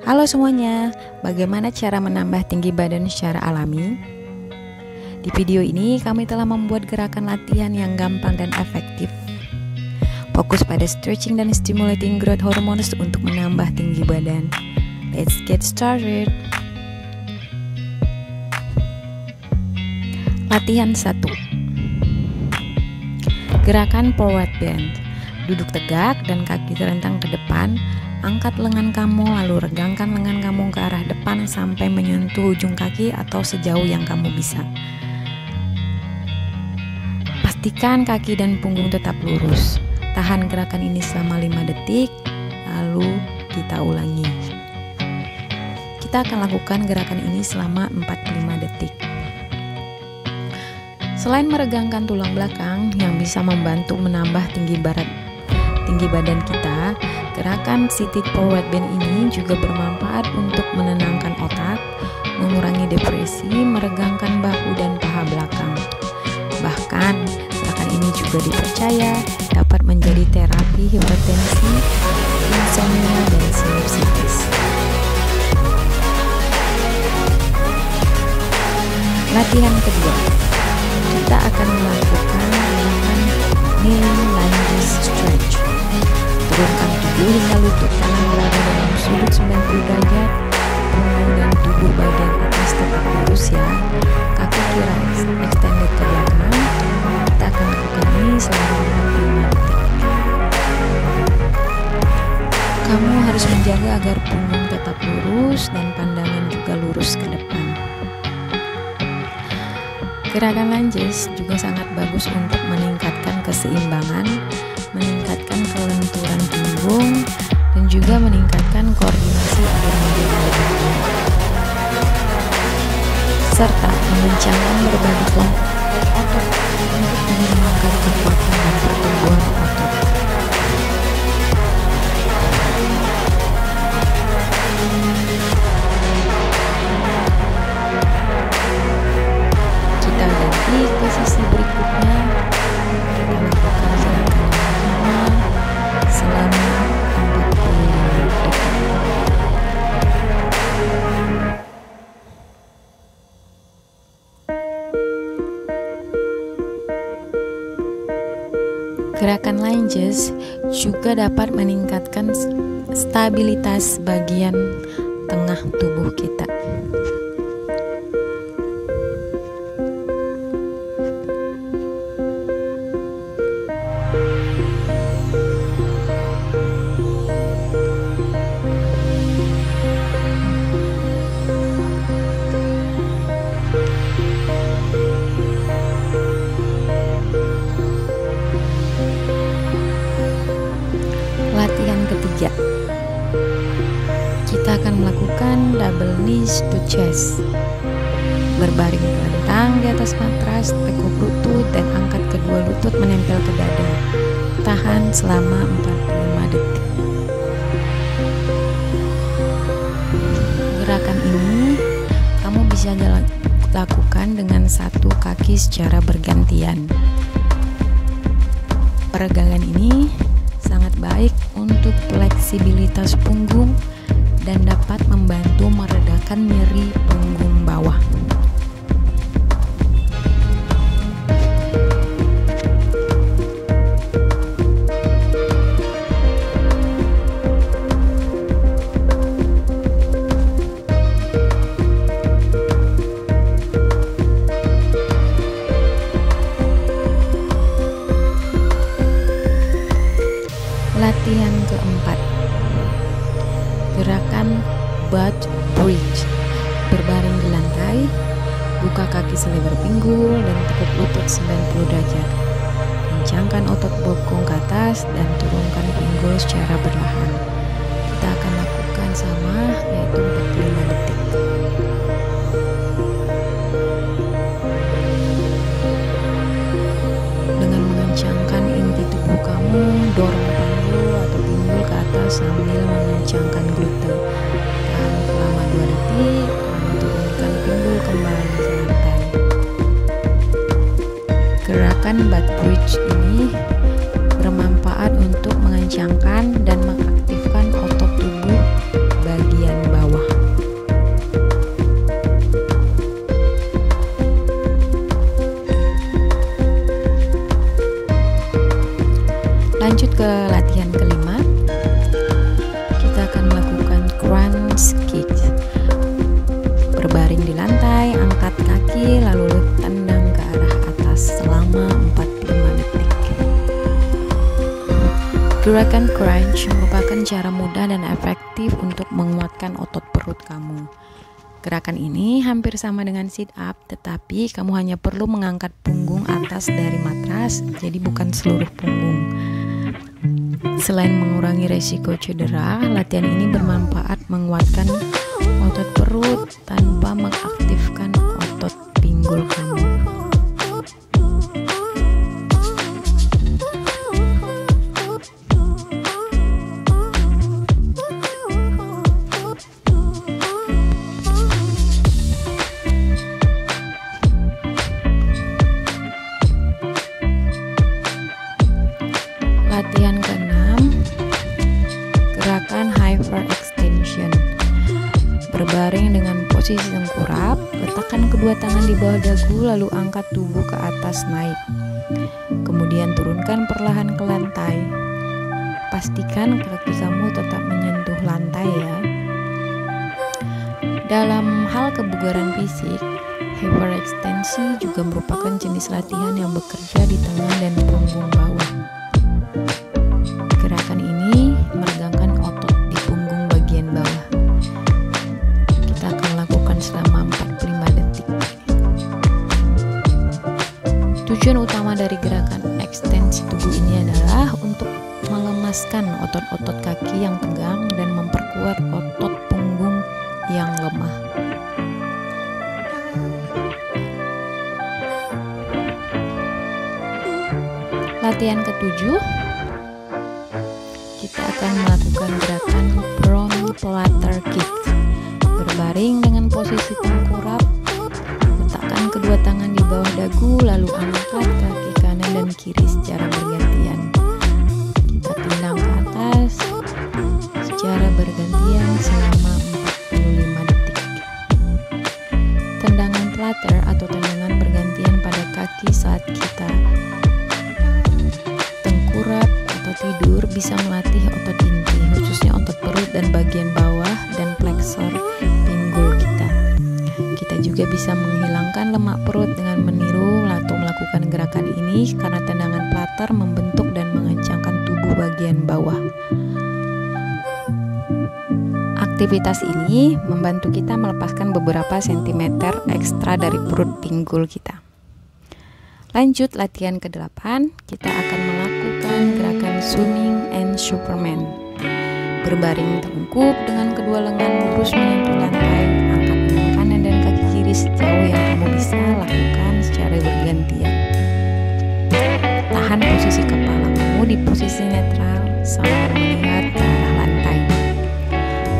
Halo semuanya, bagaimana cara menambah tinggi badan secara alami? Di video ini kami telah membuat gerakan latihan yang gampang dan efektif. Fokus pada stretching dan stimulating growth hormones untuk menambah tinggi badan. Let's get started. Latihan 1. Gerakan forward bend. Duduk tegak dan kaki terentang ke depan. Angkat lengan kamu lalu regangkan lengan kamu ke arah depan sampai menyentuh ujung kaki atau sejauh yang kamu bisa. Pastikan kaki dan punggung tetap lurus. Tahan gerakan ini selama 5 detik, lalu kita ulangi. Kita akan lakukan gerakan ini selama 45 detik. Selain meregangkan tulang belakang yang bisa membantu menambah tinggi badan kita, gerakan seated forward bend ini juga bermanfaat untuk menenangkan otak, mengurangi depresi, meregangkan bahu dan paha belakang. Bahkan, gerakan ini juga dipercaya dapat menjadi terapi hipertensi, insomnia, dan sinusitis. Latihan kedua, kita akan melakukan gerakan kneeling lunges stretch. Turunkan tubuh hingga lutut kanan berada dalam sudut 90 derajat, punggung dan tubuh bagian atas tetap lurus ya. Kaki kiri extended ke belakang. Kita akan lakukan ini selama 45 detik. Kamu harus menjaga agar punggung tetap lurus dan pandangan juga lurus ke depan. Gerakan lunges juga sangat bagus untuk meningkatkan keseimbangan, meningkatkan kelenturan punggung, dan juga meningkatkan koordinasi agar menjadi lebih baik, serta mengencangkan berbagai kelompok otot untuk mengembangkan kekuatan dan pertumbuhan otot. Kita ganti ke sisi berikutnya. Kita lakukan gerakan yang sama selama 45 detik. Gerakan lunges juga dapat meningkatkan stabilitas bagian tengah tubuh kita. Latihan ketiga, kita akan melakukan double knees to chest. Berbaring terentang di atas matras, tekuk lutut dan angkat kedua lutut menempel ke dada. Tahan selama 45 detik. Gerakan ini kamu bisa lakukan dengan satu kaki secara bergantian. Peregangan ini sangat baik untuk fleksibilitas punggung dan dapat membantu meredakan nyeri punggung bawah. Latihan keempat, gerakan butt bridge. Berbaring di lantai, buka kaki selebar pinggul dan tekuk lutut 90 derajat. Kencangkan otot bokong ke atas dan turunkan pinggul secara perlahan. Kita akan lakukan sama, yaitu 45 detik. Dengan mengencangkan inti tubuh kamu, dorong panggul atau pinggul ke atas sambil mengencangkan glute. Tahan selama 2 detik, lalu turunkan pinggul kembali ke lantai. Gerakan butt bridge ini bermanfaat untuk mengencangkan dan mengaktifkan otot tubuh bagian bawah. Gerakan crunch merupakan cara mudah dan efektif untuk menguatkan otot perut kamu. Gerakan ini hampir sama dengan sit up, tetapi kamu hanya perlu mengangkat punggung atas dari matras, jadi bukan seluruh punggung. Selain mengurangi resiko cedera, latihan ini bermanfaat menguatkan otot perut tanpa mengaktifkan otot pinggul kamu. Latihan ke-6, gerakan hyperextension. Berbaring dengan posisi tengkurap, letakkan kedua tangan di bawah dagu lalu angkat tubuh ke atas naik. Kemudian turunkan perlahan ke lantai. Pastikan kaki kamu tetap menyentuh lantai ya. Dalam hal kebugaran fisik, hyperextensi juga merupakan jenis latihan yang bekerja di tangan dan punggung bawah. Gerakan ini meregangkan otot di punggung bagian bawah. Kita akan lakukan selama 45 detik. Tujuan utama dari gerakan ekstensi tubuh ini adalah untuk melemaskan otot-otot kaki yang tegang dan memperkuat otot punggung yang lemah. Latihan ke-7, kita akan melakukan gerakan prone platter kick. Berbaring dengan posisi tengkurap, letakkan kedua tangan di bawah dagu lalu angkat kaki kanan dan kiri secara bergantian. Kita tendang ke atas secara bergantian selama 45 detik. Tendangan platter atau tendangan bergantian pada kaki saat kita tengkurap atau tidur bisa melatih otot inti, khususnya otot perut dan bagian bawah dan fleksor pinggul kita. Kita juga bisa menghilangkan lemak perut dengan meniru atau melakukan gerakan ini karena tendangan platter membentuk dan mengencangkan tubuh bagian bawah. Aktivitas ini membantu kita melepaskan beberapa sentimeter ekstra dari perut pinggul kita. Lanjut latihan ke-8, kita akan melakukan gerakan swimming and superman. Berbaring terungkup dengan kedua lengan lurus menyentuh lantai, angkat tangan kanan dan kaki kiri sejauh yang kamu bisa lakukan secara bergantian. Tahan posisi kepala kamu di posisi netral sambil melihat ke arah lantai.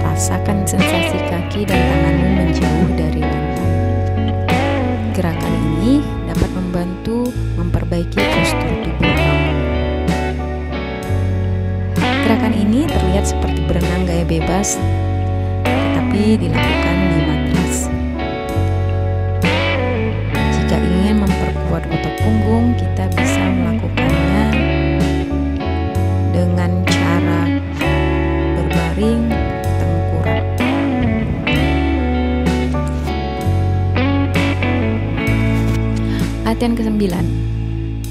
Rasakan sensasi kaki dan tanganmu menjauh dari lantai. Gerakan ini dapat membantu memperbaiki postur tubuh kamu. Gerakan ini terlihat seperti berenang gaya bebas, tetapi dilakukan di matras. Jika ingin memperkuat otot punggung, kita bisa melakukannya dengan cara berbaring tengkurap. Latihan ke-9,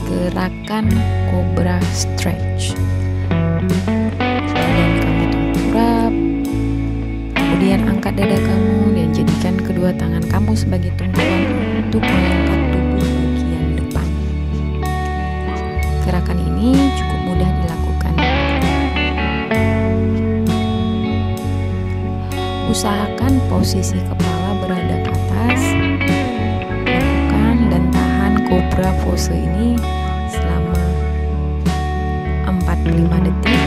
gerakan cobra stretch. Badan kamu tengkurap, kemudian angkat dada kamu dan jadikan kedua tangan kamu sebagai tumpuan untuk mengangkat tubuh bagian depan. Gerakan ini cukup mudah dilakukan. Usahakan posisi kepala berada ke atas. Lakukan dan tahan cobra pose ini selama 45 detik.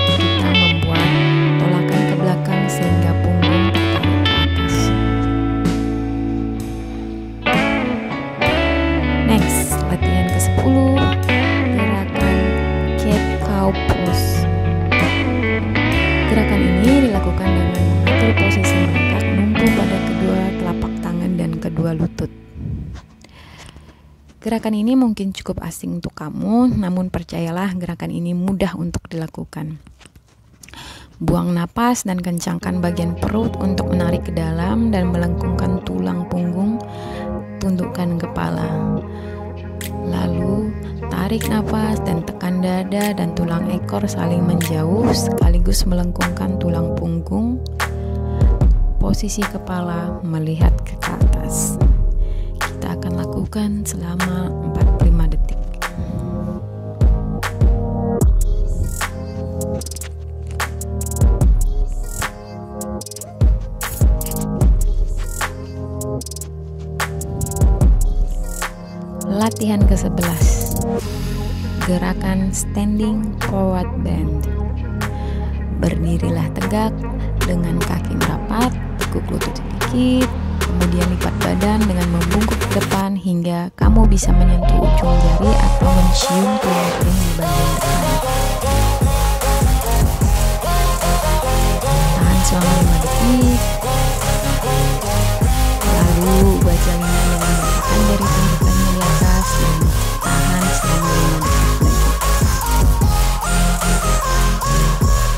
Kita membuat tolakan ke belakang sehingga punggung tertarik ke atas. Next, latihan ke-10, gerakan cat cow pose. Gerakan ini dilakukan dengan mengatur posisi mangkak numpuk pada kedua telapak tangan dan kedua lutut. Gerakan ini mungkin cukup asing untuk kamu, namun percayalah gerakan ini mudah untuk dilakukan. Buang napas dan kencangkan bagian perut untuk menarik ke dalam dan melengkungkan tulang punggung, tundukkan kepala. Lalu tarik napas dan tekan dada dan tulang ekor saling menjauh sekaligus melengkungkan tulang punggung. Posisi kepala melihat ke atas. Kita akan lakukan selama 45 detik. Latihan ke-11. Gerakan standing forward bend. Berdirilah tegak dengan kaki merapat, tekuk lutut sedikit, kemudian lipat badan dengan membungkuk ke depan hingga kamu bisa menyentuh ujung jari atau mencium tulang kering di bagian depan. Tahan selama 5 detik. Lalu ubah jalinan dengan menggunakan jari tunjukkannya di atas dan tahan selama 5 detik lagi.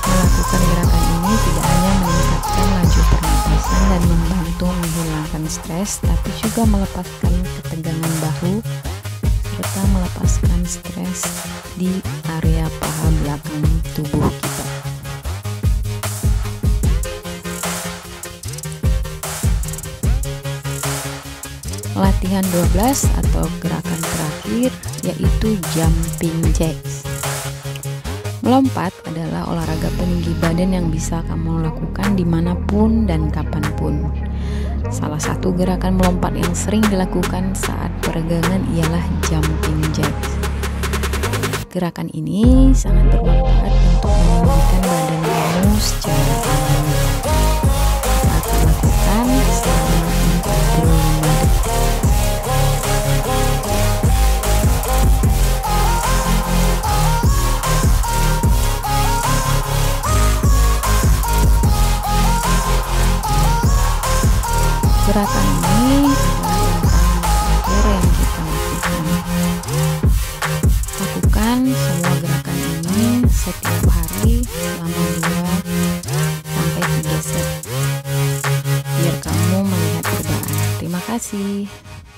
Melakukan gerakan ini tidak hanya meningkatkan laju pernapasan dan membantu menghilangkan stres, tapi juga melepaskan ketegangan bahu serta melepaskan stres di area paha belakang tubuh kita. Latihan 12 atau gerakan terakhir yaitu jumping jacks. Melompat adalah olahraga peninggi badan yang bisa kamu lakukan dimanapun dan kapanpun. Salah satu gerakan melompat yang sering dilakukan saat peregangan ialah jumping jacks. Gerakan ini sangat bermanfaat untuk meninggikan badan kamu secara alami. Saat dilakukan selama 45 detik. Gerakan ini adalah gerakan terakhir yang kita lakukan. Lakukan semua gerakan ini setiap hari selama 2-3 set biar kamu melihat perubahan. Terima kasih.